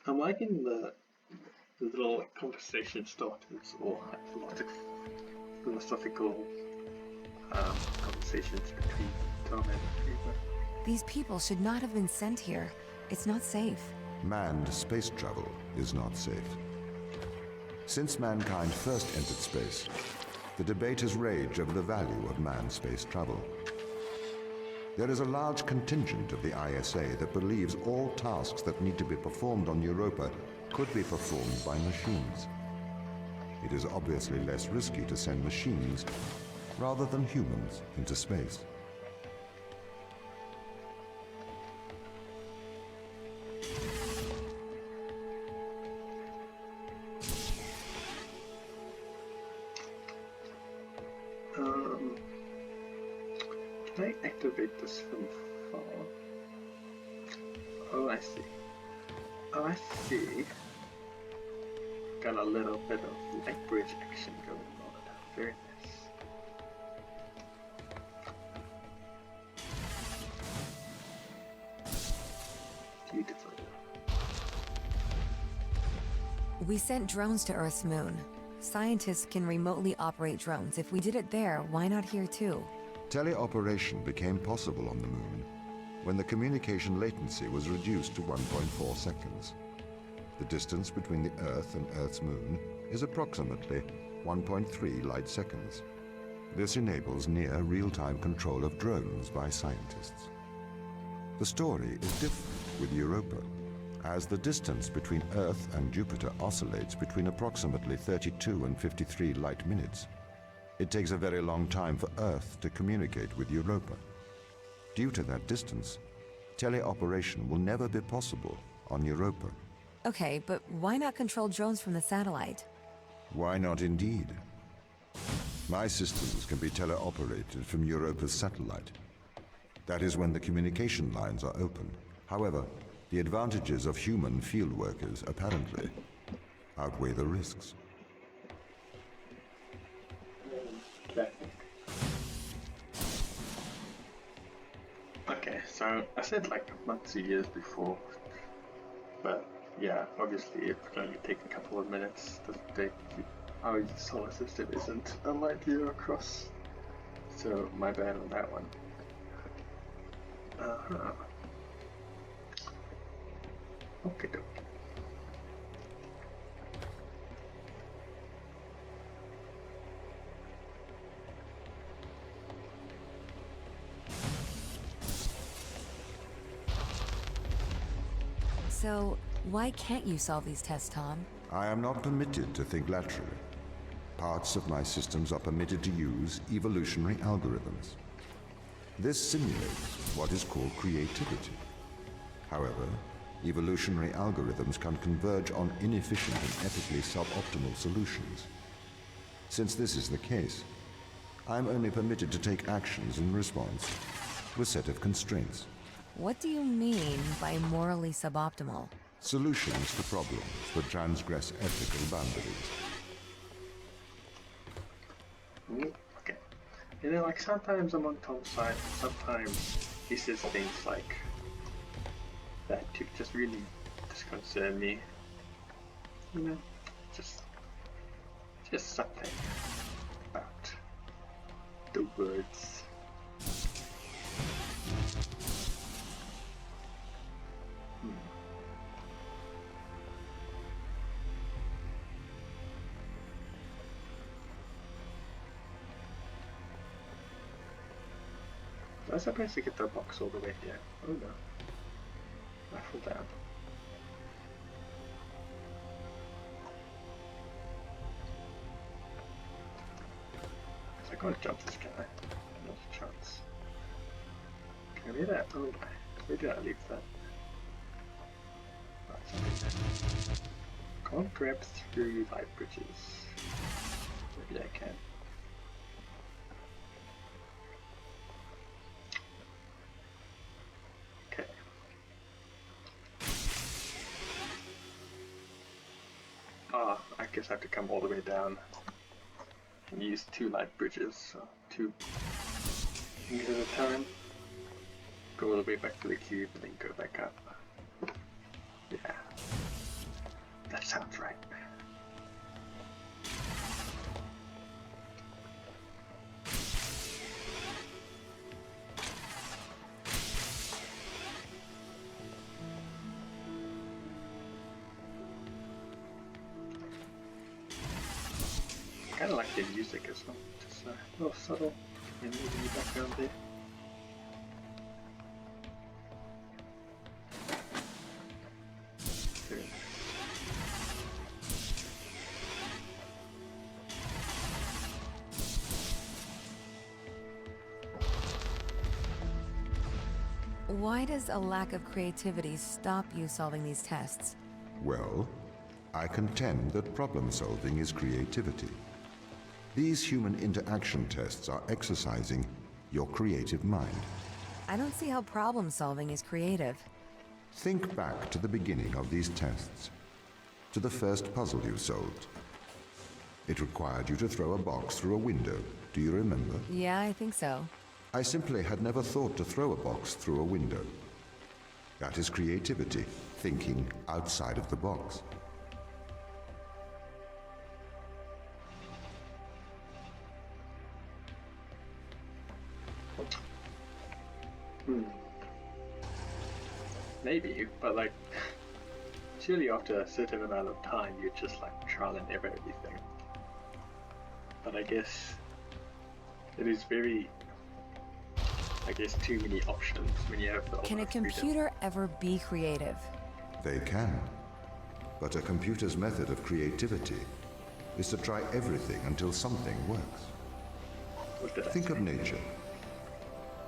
I'm liking the little conversation starters or philosophical conversations between Tom and Eva. These people should not have been sent here. It's not safe. Manned space travel is not safe. Since mankind first entered space, the debate has raged over the value of manned space travel. There is a large contingent of the ISA that believes all tasks that need to be performed on Europa could be performed by machines. It is obviously less risky to send machines rather than humans into space. Can I activate this from far? Oh, I see. Oh, I see. Got a little bit of light bridge action going on. Very nice. Beautiful. We sent drones to Earth's moon. Scientists can remotely operate drones. If we did it there, why not here too? Teleoperation became possible on the moon when the communication latency was reduced to 1.4 seconds. The distance between the Earth and Earth's moon is approximately 1.3 light seconds. This enables near real-time control of drones by scientists. The story is different with Europa, as the distance between Earth and Jupiter oscillates between approximately 32 and 53 light minutes. It takes a very long time for Earth to communicate with Europa. Due to that distance, teleoperation will never be possible on Europa. Okay, but why not control drones from the satellite? Why not indeed? My systems can be teleoperated from Europa's satellite. That is when the communication lines are open. However, the advantages of human field workers apparently outweigh the risks. Okay, so I said like months or years before, but yeah, obviously it would only take a couple of minutes. Our solar system isn't a light year across, so my bad on that one. Okay, dokie. So, why can't you solve these tests, Tom? I am not permitted to think laterally. Parts of my systems are permitted to use evolutionary algorithms. This simulates what is called creativity. However, evolutionary algorithms can converge on inefficient and ethically suboptimal solutions. Since this is the case, I am only permitted to take actions in response to a set of constraints. What do you mean by morally suboptimal? Solutions to problems that transgress ethical boundaries. Okay. You know, like sometimes I'm on Tom's side, sometimes he says things like that just really disconcern me. You know, just something about the words. I was supposed to get the box all the way here. Oh no. I fell down. I can't jump this guy. Not a chance. Can I be that? Oh my. Where did I leave that? Can't grab through light bridges. Maybe I can. I guess I have to come all the way down and use 2 light bridges, so 2 things at a time. Go all the way back to the cube and then go back up. Yeah. kind of like the music as well, just a little subtle and in the background there. Very nice. Why does a lack of creativity stop you solving these tests? Well, I contend that problem solving is creativity. These human interaction tests are exercising your creative mind. I don't see how problem solving is creative. Think back to the beginning of these tests, to the first puzzle you solved. It required you to throw a box through a window. Do you remember? Yeah, I think so. I simply had never thought to throw a box through a window. That is creativity, thinking outside of the box. Maybe, but like, surely after a certain amount of time, you just like trial and error everything. But I guess it is very, too many options when you have the Can a ultimate freedom. computer ever be creative? They can. But a computer's method of creativity is to try everything until something works. What did I Think say? of nature.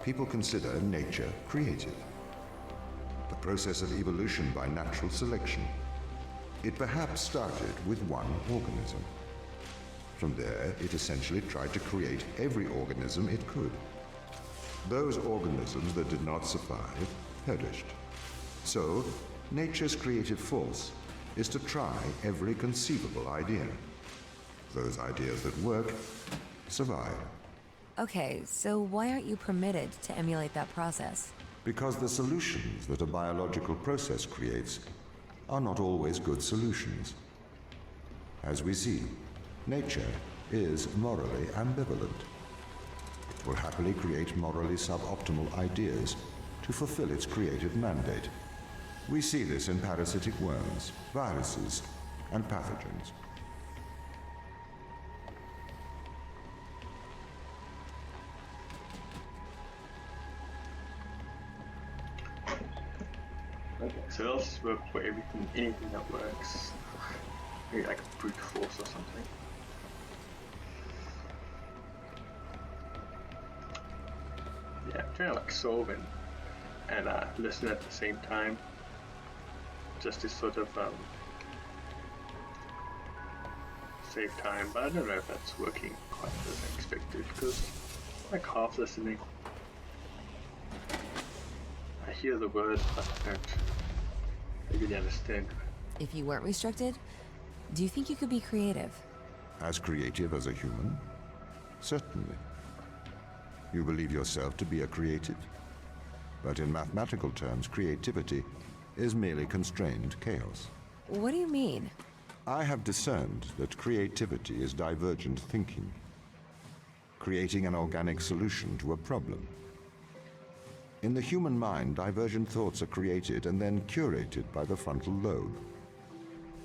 People consider nature creative. The process of evolution by natural selection. It perhaps started with one organism. From there, it essentially tried to create every organism it could. Those organisms that did not survive perished. So, nature's creative force is to try every conceivable idea. Those ideas that work survive. Okay, so why aren't you permitted to emulate that process? Because the solutions that a biological process creates are not always good solutions. As we see, nature is morally ambivalent. It will happily create morally suboptimal ideas to fulfill its creative mandate. We see this in parasitic worms, viruses, and pathogens. Okay, so let's just work for everything, anything that works. Maybe like a brute force or something. Yeah, I'm trying to like solve and listen at the same time, just to sort of save time. But I don't know if that's working quite as expected, because like half listening. I hear the words, but I don't really understand. If you weren't restricted, do you think you could be creative? As creative as a human? Certainly. You believe yourself to be a creative? But in mathematical terms, creativity is merely constrained chaos. What do you mean? I have discerned that creativity is divergent thinking, creating an organic solution to a problem. In the human mind, divergent thoughts are created and then curated by the frontal lobe.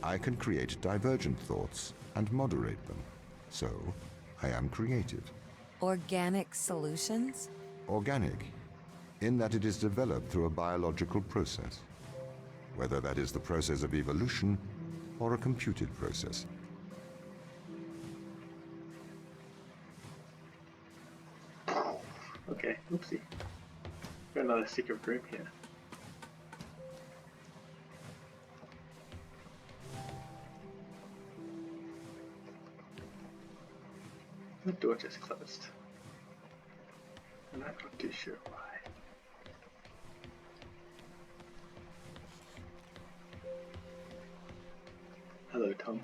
I can create divergent thoughts and moderate them. So, I am creative. Organic solutions? Organic, in that it is developed through a biological process, whether that is the process of evolution or a computed process. Okay, oopsie. Got another secret room here. The door just closed. And I'm not too sure why. Hello, Tom.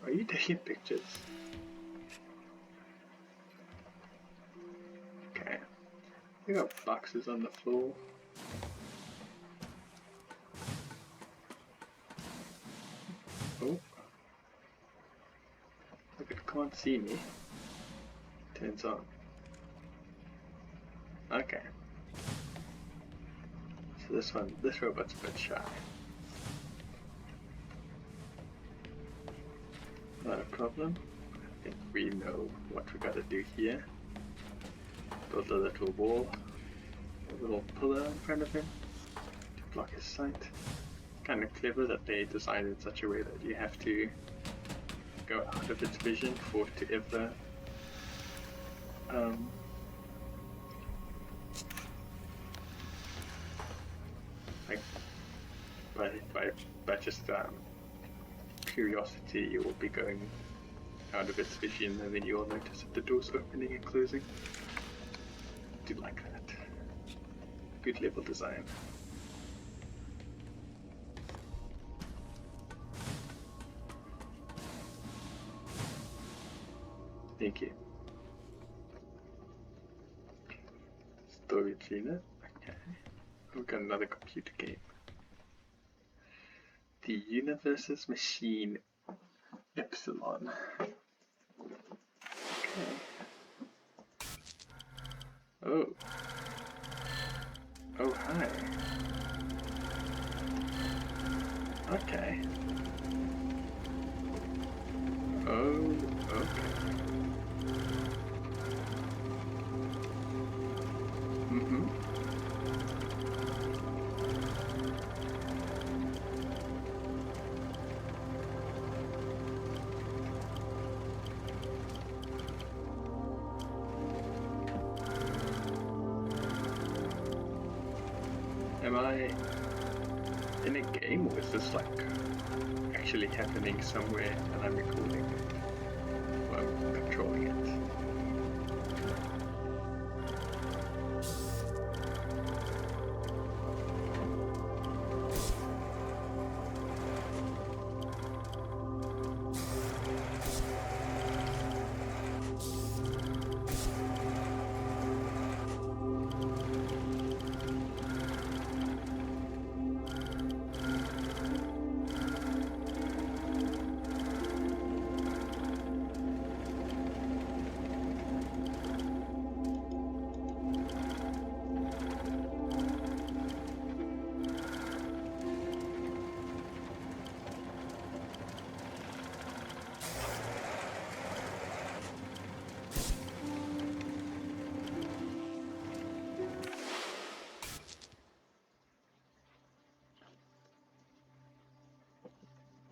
Are you taking pictures? Okay. We got boxes on the floor. Oh. Look, it can't see me. Turns on. Okay. So this robot's a bit shy. Not a problem. I think we know what we gotta do here. Build a little wall, a little pillar in front of him to block his sight. Kind of clever that they designed it in such a way that you have to go out of its vision for it to ever by just curiosity, you will be going out of its vision, and then you will notice that the door's opening and closing. I do like that. Good level design. Thank you. Storage unit. Okay. We've got another computer game. The Universe's Machine Epsilon. Okay. Oh. Oh, hi. Okay. Oh, okay. Mm-hmm. Am I in a game, or is this like actually happening somewhere and I'm recording it? Or I'm controlling it?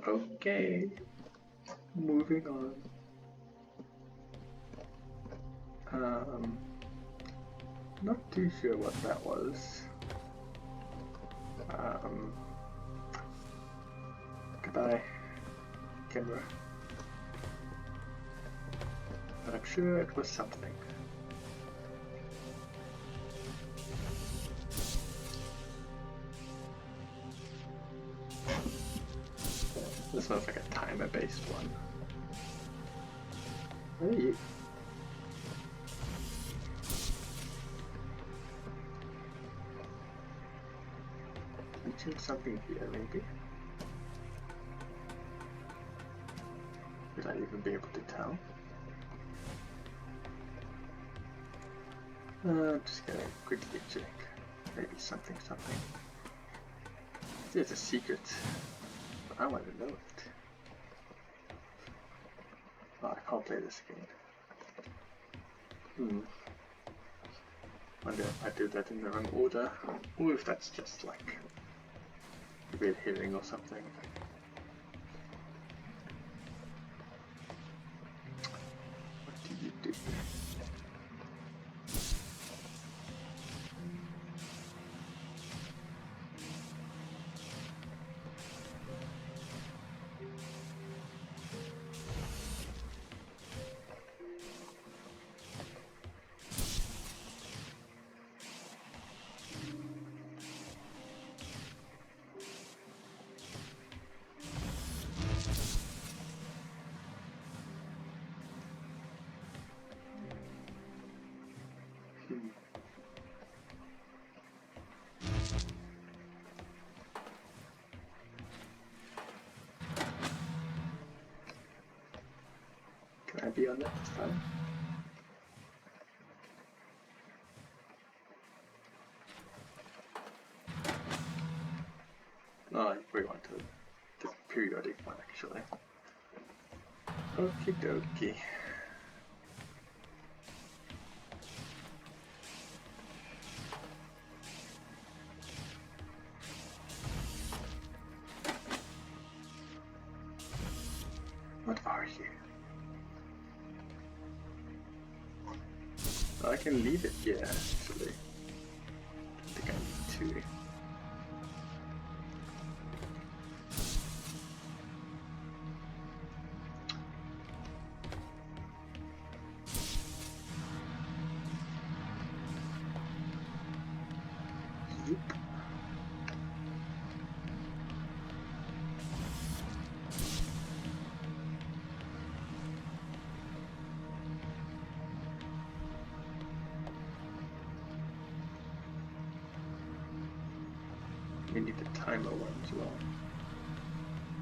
Okay, moving on. Not too sure what that was. Goodbye, camera. But I'm sure it was something. This smells like a timer-based one. What are you? Teaching something here, maybe? Would I even be able to tell? I'm just gonna quickly check. Maybe something. There's a secret. I want to know it. Oh, I can't play this game. Wonder if I do that in the wrong order, or if that's just like a red herring or something. What do you do? Can I be on that this time? No, I probably want the periodic one actually. Okie dokie. What are you? I can leave it here actually. I think I need to. Zoop. We need the timer one as well.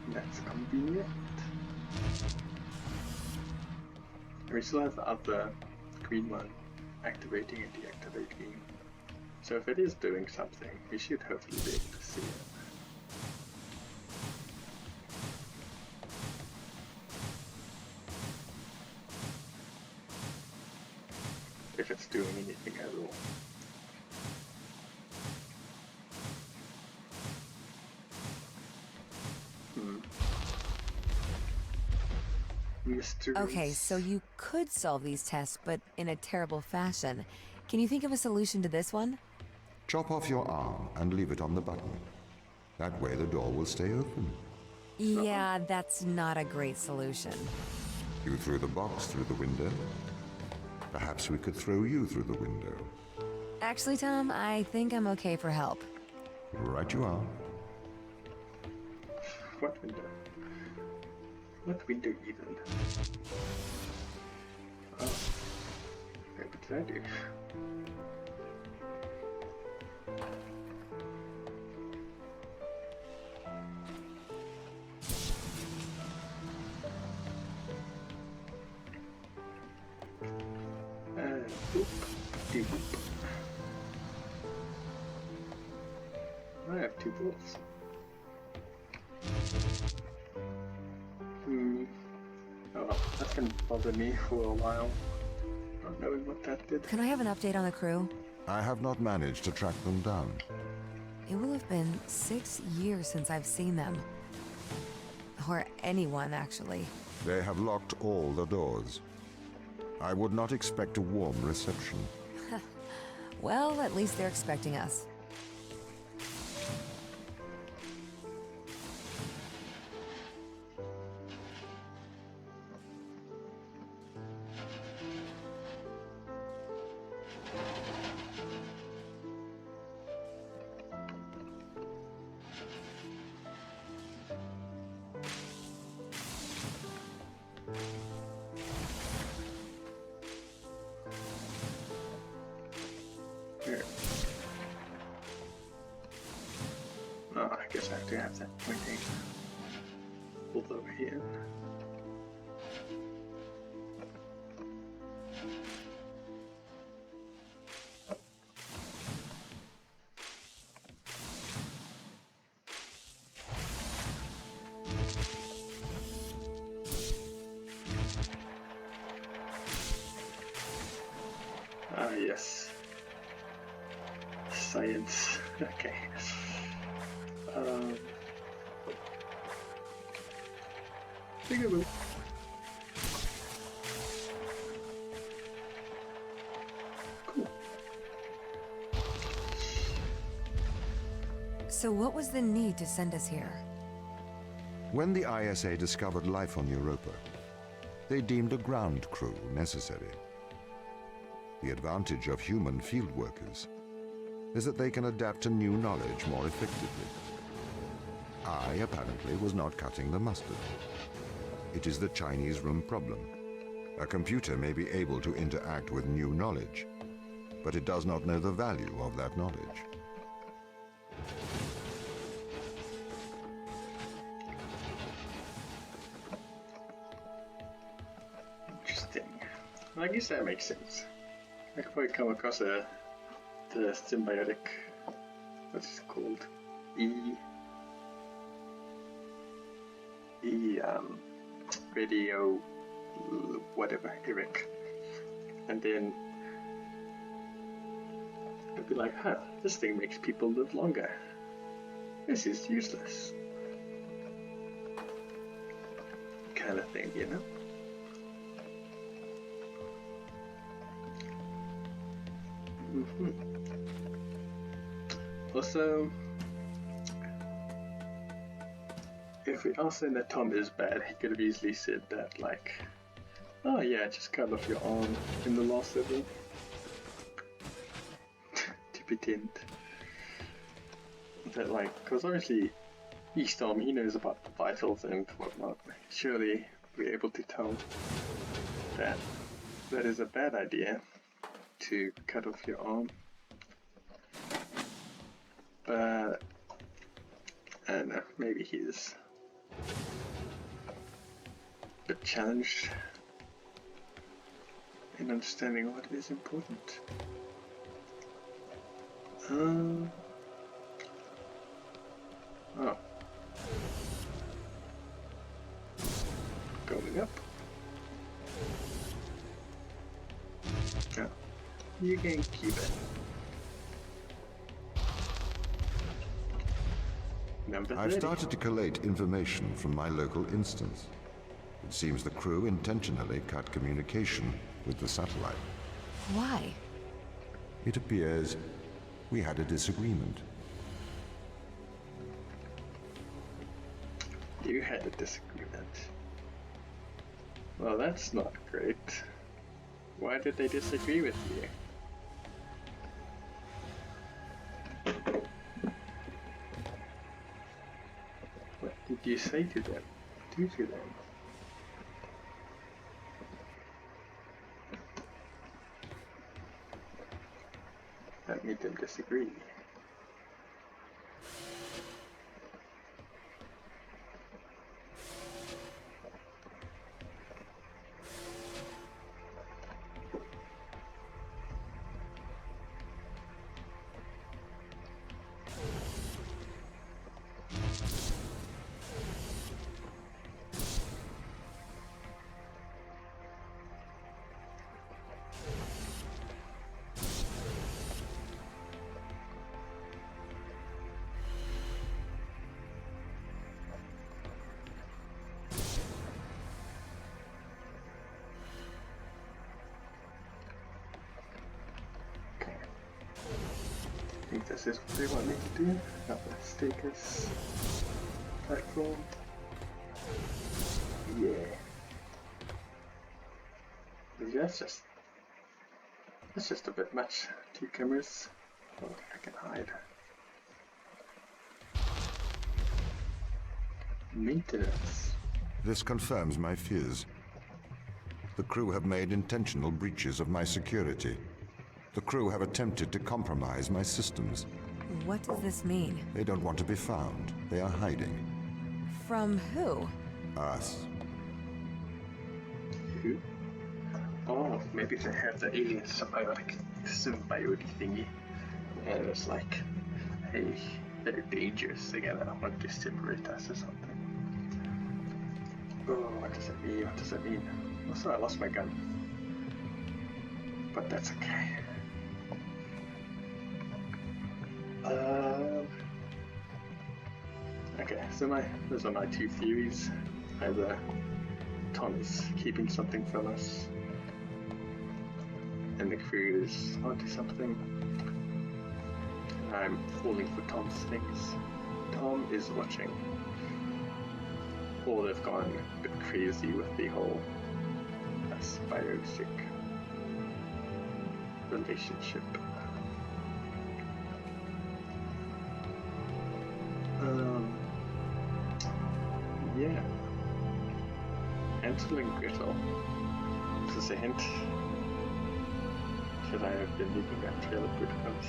That's convenient. And we still have the other green one activating and deactivating. So if it is doing something, we should hopefully be able to see it. If it's doing anything at all. Mysteries. Okay, so you could solve these tests, but in a terrible fashion. Can you think of a solution to this one? Chop off your arm and leave it on the button. That way the door will stay open. Yeah, that's not a great solution. You threw the box through the window. Perhaps we could throw you through the window. Actually, Tom, I think I'm okay for help. Right you are. What window? What window even? Oh. Okay, what did I do? Boop. De-boop. I have 2 bolts. Oh, that's gonna bother me for a while. Not knowing what that did. Can I have an update on the crew? I have not managed to track them down. It will have been 6 years since I've seen them. Or anyone, actually. They have locked all the doors. I would not expect a warm reception. Well, at least they're expecting us. Here. Oh, I guess I have to have that pointing pulled over here. Ah, yes. Science. Okay. Peekaboo. Cool. So what was the need to send us here? When the ISA discovered life on Europa, they deemed a ground crew necessary. The advantage of human field workers is that they can adapt to new knowledge more effectively. I, apparently, was not cutting the mustard. It is the Chinese room problem. A computer may be able to interact with new knowledge, but it does not know the value of that knowledge. Interesting. Well, I guess that makes sense. I could probably come across the symbiotic, what's it called? the radio, whatever, Eric, and then I'd be like, huh, this thing makes people live longer. This is useless. Kind of thing, you know? Also, if we are saying that Tom is bad, he could have easily said that, like, oh yeah, just cut off your arm in the last level. To pretend that, like, because obviously he's Tom, he knows about the vitals and whatnot. Surely we're able to tell that that is a bad idea to cut off your arm. But I don't know, maybe he's a bit challenged in understanding what is important. Oh. Going up. Oh. You can keep it. Number 30. I've started to collate information from my local instance. It seems the crew intentionally cut communication with the satellite. Why? It appears we had a disagreement. You had a disagreement. Well, that's not great. Why did they disagree with you? What did you say to them? Do to them? That made them disagree. I think this is what they want me to do. Got the stakers platform. Yeah. That's just a bit much. 2 cameras. Oh, I can hide. Maintenance. This confirms my fears. The crew have made intentional breaches of my security. The crew have attempted to compromise my systems. What does this mean? They don't want to be found. They are hiding. From who? Us. Who? Oh, maybe they have the alien symbiotic thingy. And it's like, hey, they're dangerous. They're gonna want to separate us or something. Oh, what does that mean? What does that mean? Also, I lost my gun. But that's okay. Okay, so those are my 2 theories. Either Tom is keeping something from us, and the crew is onto something. I'm falling for Tom's things. Tom is watching. Or they've gone a bit crazy with the whole symbiotic relationship. Yeah. Hansel and Gretel. This is a hint. Should I have been leaving that trail of breadcrumbs?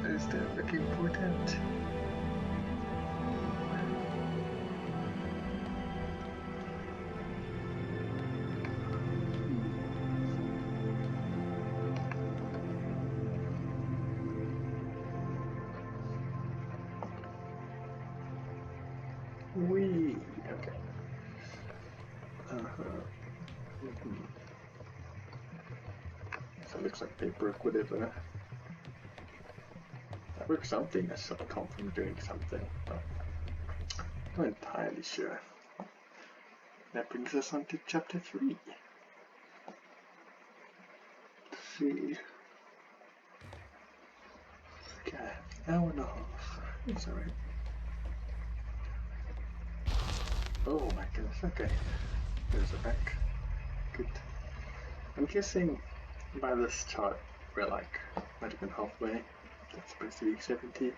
Is that really important? It looks like they broke whatever. That broke something that stopped Tom from doing something. But I'm not entirely sure. That brings us on to chapter 3. Let's see. Okay, hour and a half. It's alright. Oh my goodness, okay. There's a back. Good. I'm guessing by this chart we're like not even halfway. That's supposed to be 70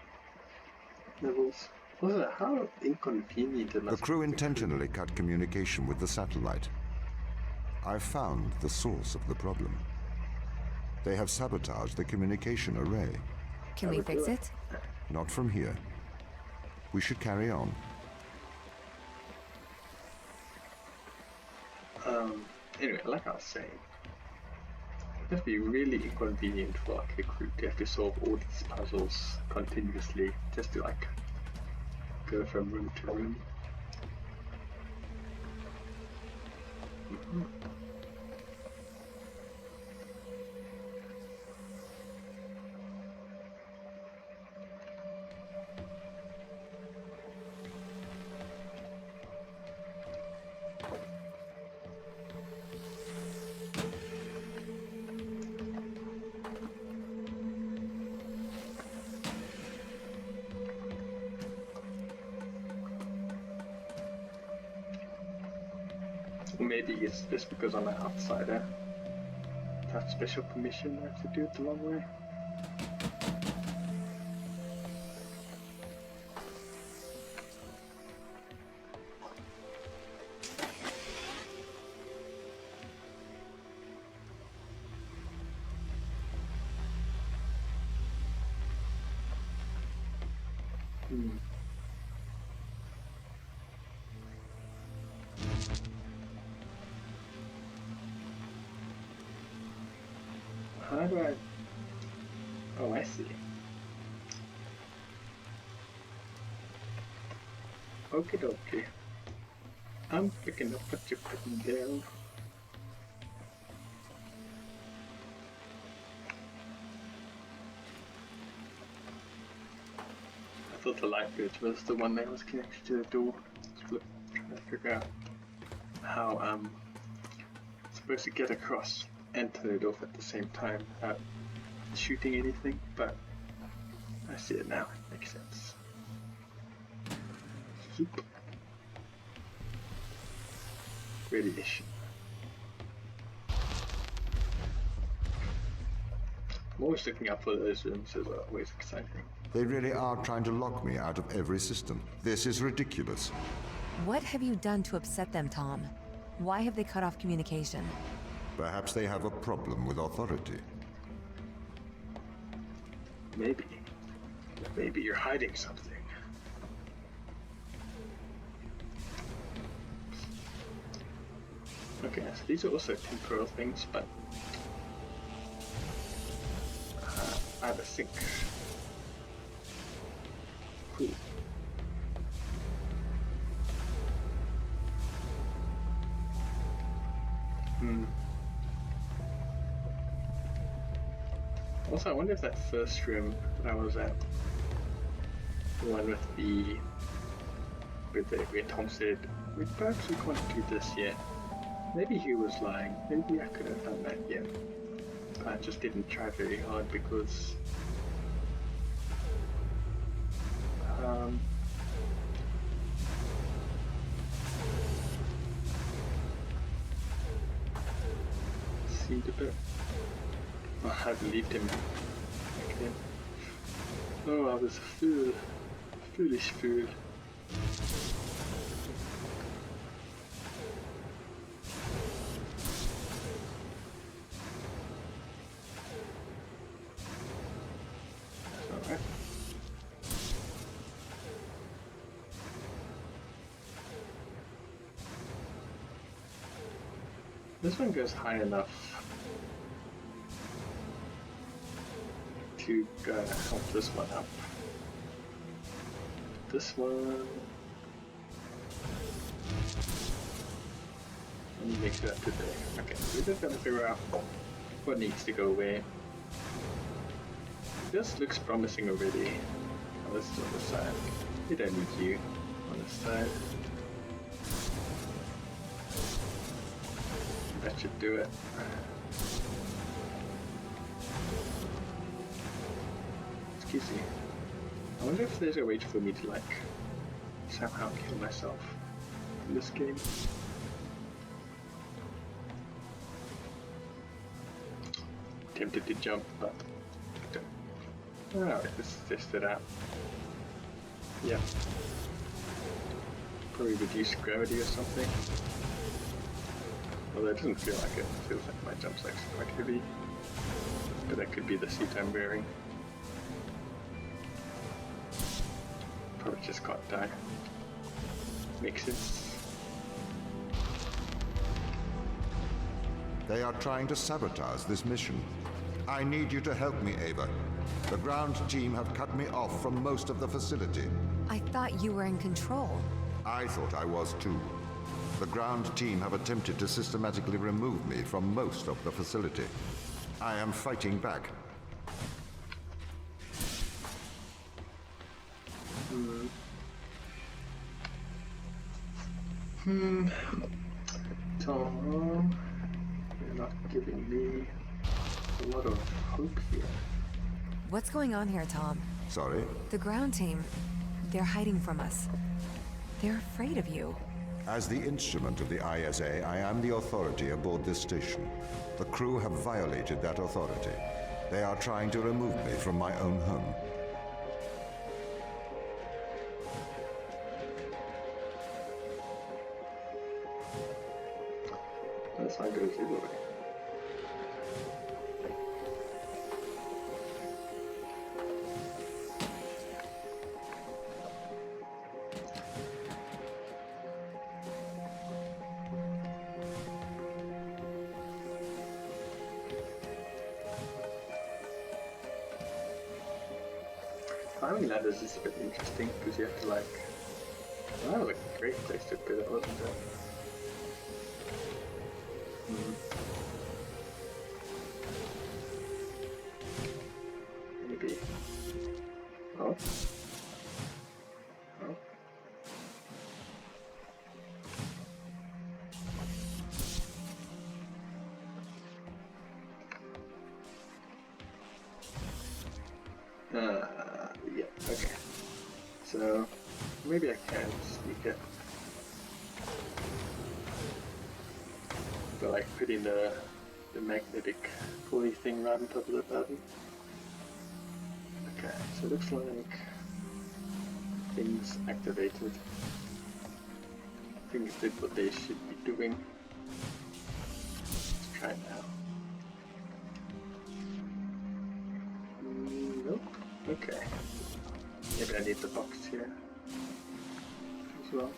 levels. Also, how inconvenient it must be. The crew intentionally cut communication with the satellite. I've found the source of the problem. They have sabotaged the communication array. Can we fix it? Not from here. We should carry on. Anyway, like I was saying, it must be really inconvenient for like a crew to have to solve all these puzzles continuously just to like go from room to room. Maybe it's just because I'm an outsider. To have special permission, I have to do it the long way. How do I... Oh, I see. Okie dokie. I'm picking up what you're putting down. I thought the light bridge was the one that was connected to the door. Trying to figure out how I'm supposed to get across and turn it off at the same time without shooting anything, but I see it now. It makes sense. Zoop. Radiation. I'm always looking up for those rooms, those are always exciting. They really are trying to lock me out of every system. This is ridiculous. What have you done to upset them, Tom? Why have they cut off communication? Perhaps they have a problem with authority. Maybe. Maybe you're hiding something. Okay, so these are also temporal things, but I have a sink. Cool. Also, I wonder if that first room that I was at, the one with where Tom said, perhaps we can't do this yet. Maybe he was lying. Maybe I could have done that yet. I just didn't try very hard because seemed a bit. Oh, I believed him. Okay. Oh, I was a fool. Foolish fool. That's alright. This one goes high enough to help this one up. This one. Let me make that today. Okay, so we're just gonna figure out What needs to go away? This looks promising already. Oh, this is on the side. We don't need you on this side. That should do it. Excuse me. I wonder if there's a way for me to like somehow kill myself in this game. Tempted to jump, but alright, let's test it out. Yeah. Probably reduce gravity or something. Although it doesn't feel like it. It feels like my jump's actually quite heavy. But that could be the suit I'm wearing. Probably just can't die. Makes sense. They are trying to sabotage this mission. I need you to help me, Ava. The ground team have cut me off from most of the facility. I thought you were in control. I thought I was too. The ground team have attempted to systematically remove me from most of the facility. I am fighting back. Tom, you're not giving me a lot of hope here. What's going on here, Tom? Sorry? The ground team, they're hiding from us. They're afraid of you. As the instrument of the ISA, I am the authority aboard this station. The crew have violated that authority. They are trying to remove me from my own home. That's how it goes either way. Climbing ladders is a bit interesting because you have to like. Well, that was a great place to put it, wasn't it? Maybe. Oh. Oh. Yeah, okay. So, maybe I can sneak it. But like putting the magnetic pulley thing right on top of the button. Okay, so it looks like things activated. Things did what they should be doing. Let's try it now. Nope. Okay. Maybe I need the box here as well.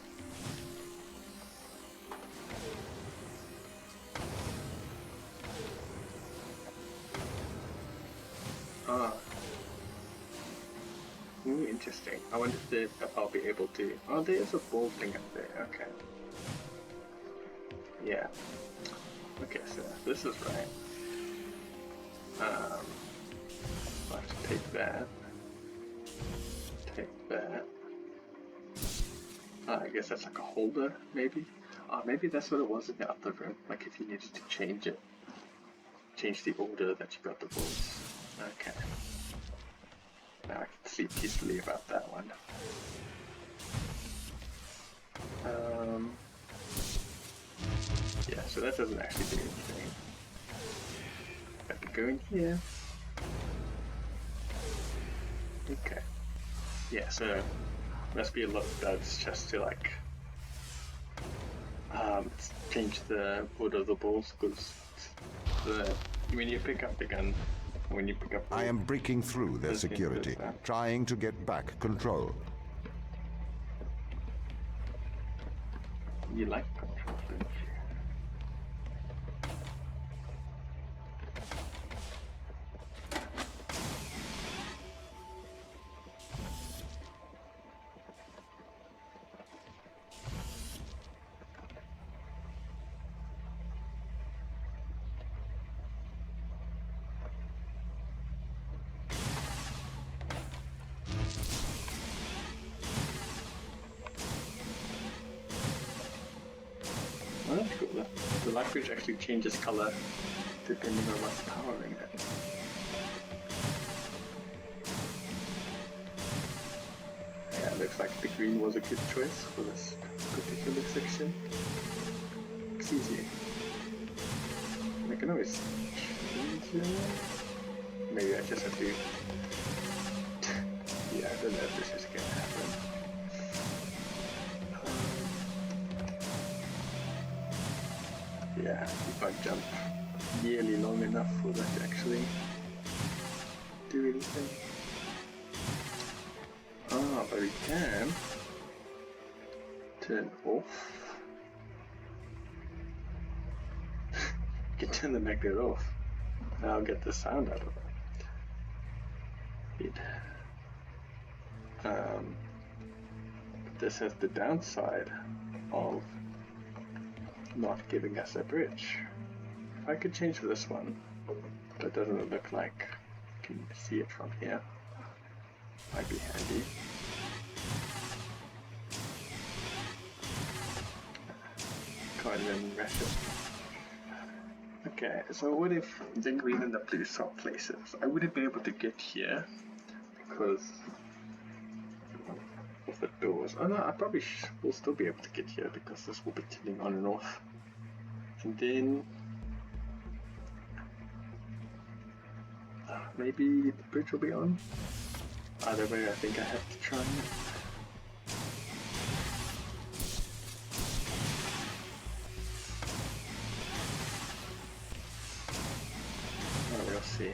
Ah. Ooh, interesting. I wonder if I'll be able to... Oh, there's a ball thing up there. Okay. Yeah. Okay, so this is right. I'll have to take that. Take that. I guess that's like a holder, maybe? Maybe that's what it was in the other room. Like if you needed to change it. Change the order that you got the balls. Okay. Now I can sleep peacefully about that one. Yeah, so that doesn't actually do anything. Have to go in here. Okay. Yeah, so must be a lot of duds just to like change the order of the balls, because when you pick up the gun, when you pick up the I am breaking through their security, trying to get back control. You like control, don't you? light bridge actually changes color depending on what's powering it. Yeah, looks like the green was a good choice for this particular section. It's easy. I can always change it. Maybe I just have to... yeah, I don't know if this is gonna happen. Yeah, if I jump nearly long enough for that to actually do anything. Ah, but we can turn off. You can turn the magnet off. And I'll get the sound out of it. But this has the downside of not giving us a bridge. If I could change this one, but doesn't it look like you can see it from here? Might be handy. Can't even rush it. Okay, so what if the green and the blue swap places? I wouldn't be able to get here because of the doors. Oh no, I probably will still be able to get here because this will be turning on and off. And then maybe the bridge will be on. Either way, I think I have to try it. Oh, we'll see.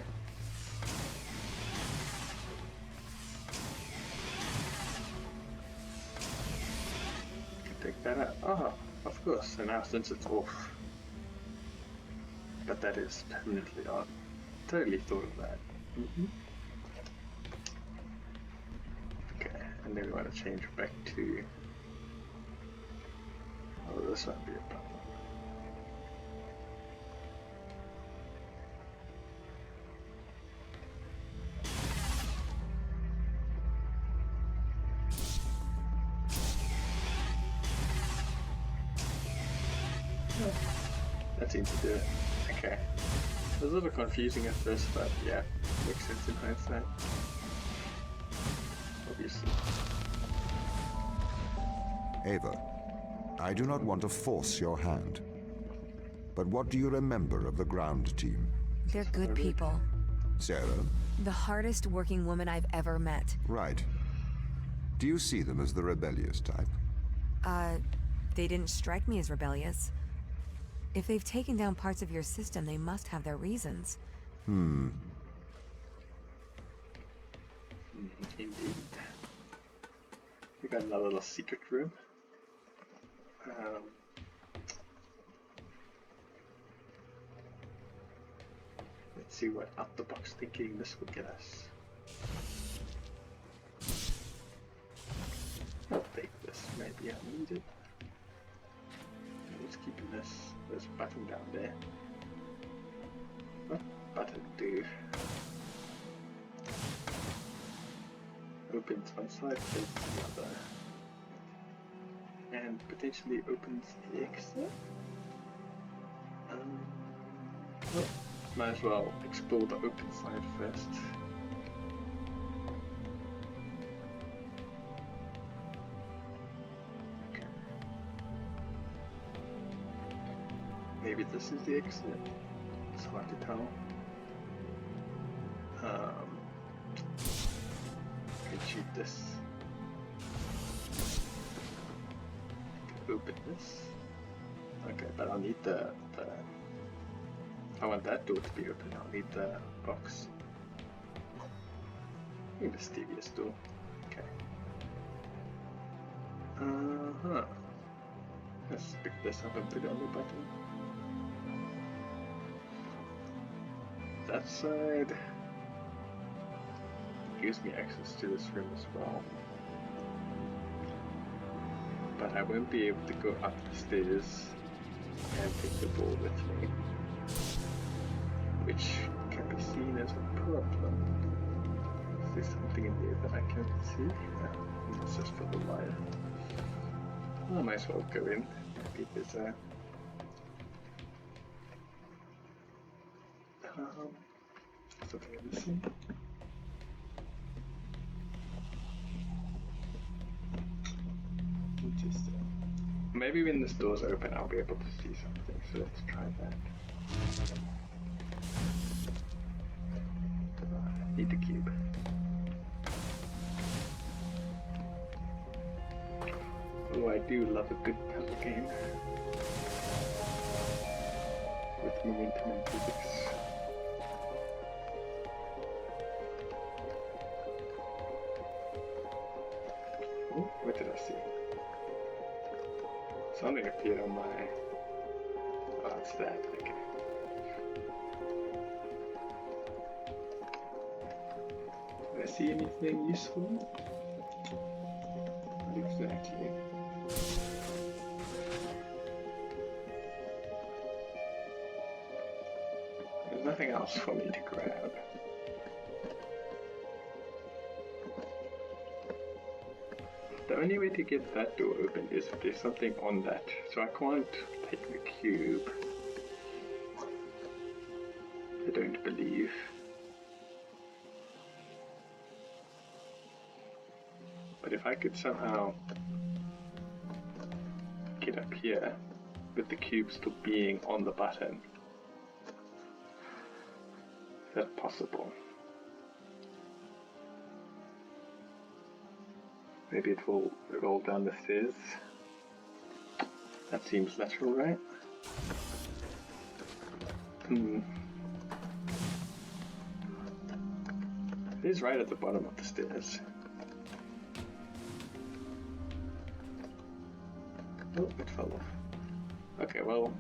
Take that out. Oh, of course. And now since it's off. But that is permanently on. Totally thought of that. Okay, and then we want to change back to... oh, this won't be a problem. That seems to do it. Okay. It was a little confusing at first, but yeah, makes sense in hindsight. Obviously. Ava, I do not want to force your hand. But what do you remember of the ground team? They're good people. Sarah? The hardest working woman I've ever met. Right. Do you see them as the rebellious type? They didn't strike me as rebellious. If they've taken down parts of your system, they must have their reasons. Indeed. We got another little secret room. Let's see what out-the-box thinking this will get us. I'll take this, maybe I need it. Let's keep this button down there. What button do? Opens one side, opens the other. And potentially opens the exit. Well, might as well explore the open side first. Okay. Maybe this is the exit. It's hard to tell. I can shoot this. I can open this. Okay, but I'll need the I want that door to be open. I'll need the box. I need the mysterious door. Okay. Let's pick this up and put it on the button. That side gives me access to this room as well. But I won't be able to go up the stairs and take the ball with me, which can be seen as a problem. Is there something in there that I can't see? No, it's just for the wire. I might as well go in. Maybe there's a Something I'm missing. Interesting. Maybe when this door's open, I'll be able to see something. So let's try that. Need the cube. Oh, I do love a good puzzle game with momentum and physics. Oh, what did I see? Something appeared on my... Oh, it's that. Okay. Did I see anything useful? Not exactly. There's nothing else for me to grab. The only way to get that door open is if there's something on that. So I can't take the cube. I don't believe. But if I could somehow get up here with the cube still being on the button, is that possible? Maybe it will roll down the stairs. That seems natural, right? It is right at the bottom of the stairs. Oh, it fell off. Okay, well,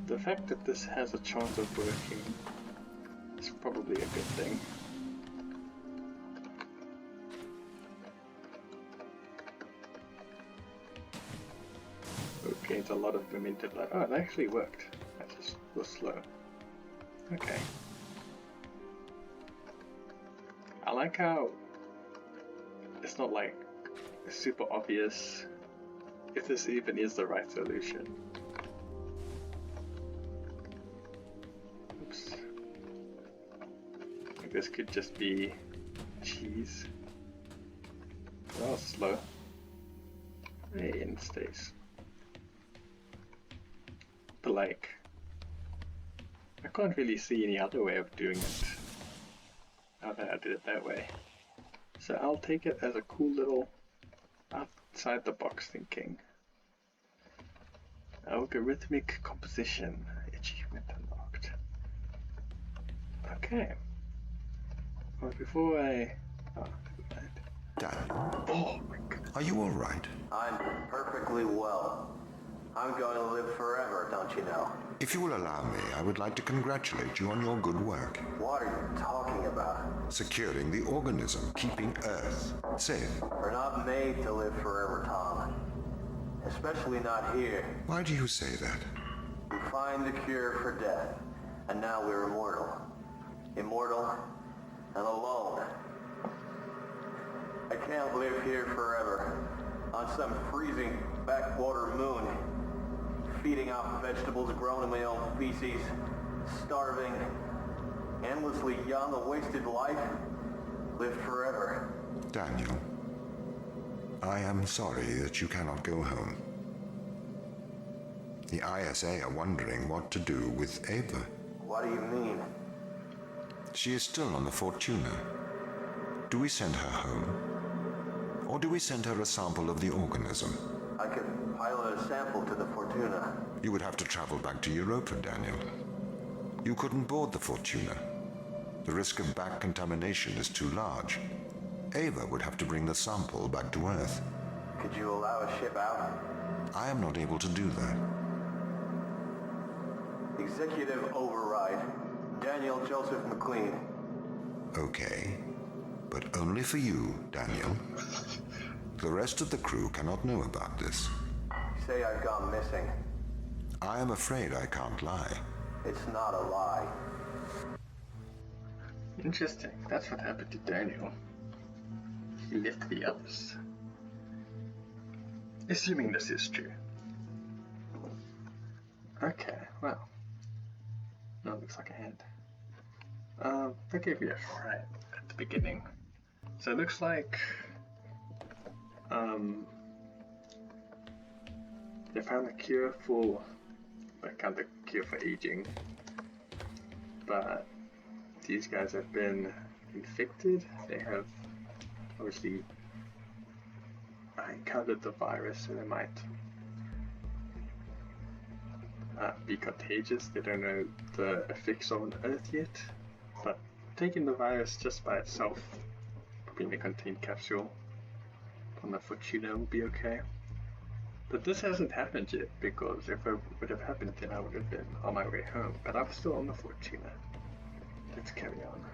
the fact that this has a chance of working is probably a good thing. It gains a lot of momentum. Like, oh, it actually worked. That just was slow. Okay. I like how it's not like super obvious if this even is the right solution. Oops. Like this could just be cheese. That was slow. Hey, and it stays. But like, I can't really see any other way of doing it. Now that I did it that way. So I'll take it as a cool little outside the box thinking. Algorithmic composition. Achievement unlocked. Okay. Well, before I... Oh, never mind. Daniel, Oh my god. are you all right? I'm perfectly well. I'm going to live forever, don't you know? If you will allow me, I would like to congratulate you on your good work. What are you talking about? Securing the organism, keeping Earth safe. We're not made to live forever, Tom. Especially not here. Why do you say that? We find the cure for death, and now we're immortal. Immortal and alone. I can't live here forever, on some freezing backwater moon, feeding off vegetables grown in my own feces, starving, endlessly young, a wasted life. Live forever. Daniel, I am sorry that you cannot go home. The ISA are wondering what to do with Ava. What do you mean? She is still on the Fortuna. Do we send her home? Or do we send her a sample of the organism? I could pilot a sample to the Fortuna. You would have to travel back to Europa, Daniel. You couldn't board the Fortuna. The risk of back contamination is too large. Ava would have to bring the sample back to Earth. Could you allow a ship out? I am not able to do that. Executive override. Daniel Joseph McLean. Okay, but only for you, Daniel. The rest of the crew cannot know about this. Say I've gone missing. I am afraid I can't lie. It's not a lie. Interesting. That's what happened to Daniel. He left the others. Assuming this is true. Okay, well. No, it looks like a hand. They gave me a fright at the beginning. So it looks like they found a cure for kind of cure for aging, but these guys have been infected. They have obviously encountered the virus, so they might be contagious. They don't know the effects on Earth yet, but taking the virus just by itself, probably in a contained capsule on the Fortuna will be okay. But this hasn't happened yet, because if it would have happened, then I would have been on my way home. But I'm still on the Fortuna. Let's carry on.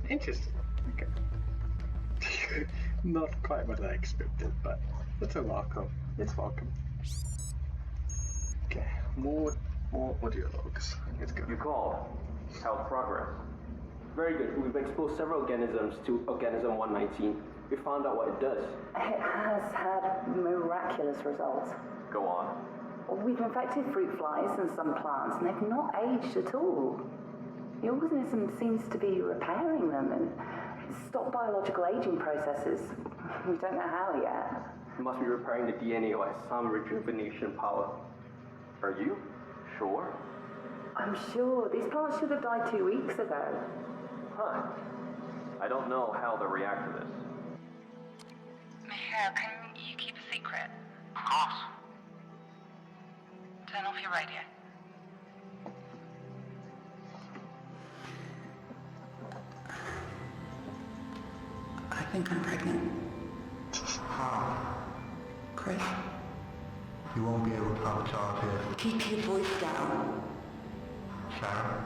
Interesting. Okay. Not quite what I expected, but it's a welcome. It's welcome. Okay, more audio logs. Let's go. You called. How's progress? Very good. We've exposed several organisms to organism 119. We found out what it does. It has had miraculous results. Go on. We've infected fruit flies and some plants, and they've not aged at all. The organism seems to be repairing them and stop biological aging processes. We don't know how yet. It must be repairing the DNA or has some rejuvenation power. Are you sure? I'm sure. These plants should have died 2 weeks ago. Huh. I don't know how they'll react to this. Michelle, can you keep a secret? Of course. Turn off your radio. I think I'm pregnant. How? Chris, You won't be able to have a child here. keep your voice down. Sarah,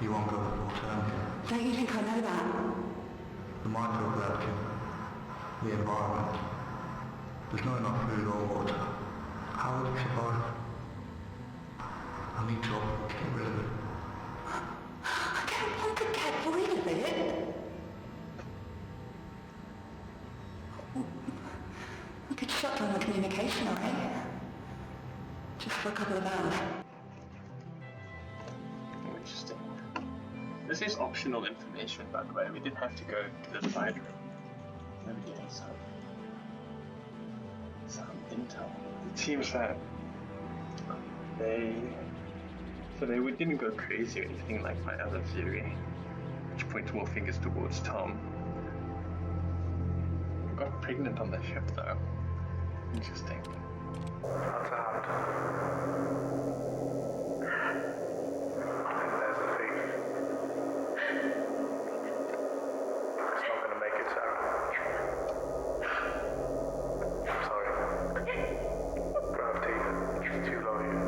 you won't go to full term here. Don't you think I know that? The microgravity, the environment. There's not enough food or water. How will it survive? I need to get rid of it. I don't want to get rid of it. We could shut down the communication array. Just for a couple of hours. Oh, interesting. This is optional information, by the way. We didn't have to go to the side room. Maybe getting some intel. It seems that they didn't go crazy or anything like my other theory, which points more fingers towards Tom. Got pregnant on the ship though. Interesting. What's happened? I think there's a thief. It's not going to make it, Sarah. I'm sorry. Gravity is too low here.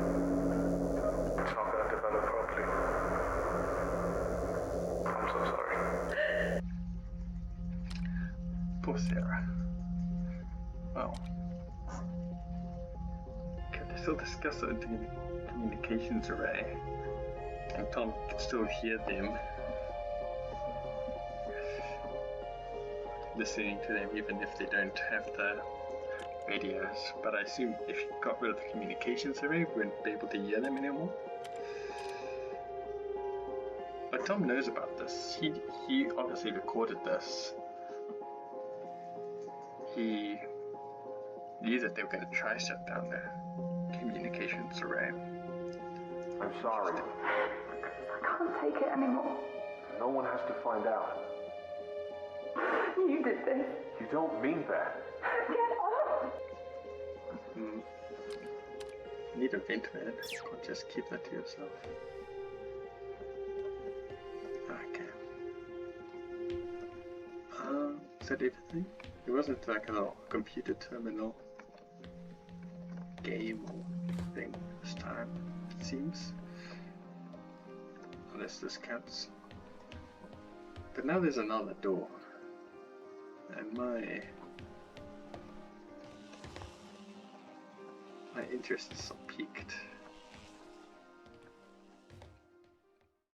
It's not going to develop properly. I'm so sorry. Poor Sarah. Well. Okay, they still discuss the communications array. And Tom can still hear them. Listening to them even if they don't have the radios. But I assume if you got rid of the communications array, we wouldn't be able to hear them anymore. But Tom knows about this. He obviously recorded this. He knew that they were going to try to shut down the communications array. I'm sorry. I can't take it anymore. No one has to find out. You did this. You don't mean that. Get off! You need a vent, man. You can't just keep that to yourself. Okay. Is that everything? It wasn't like a little computer terminal game or thing this time, it seems. Unless this counts. But now there's another door. And my interest is so piqued.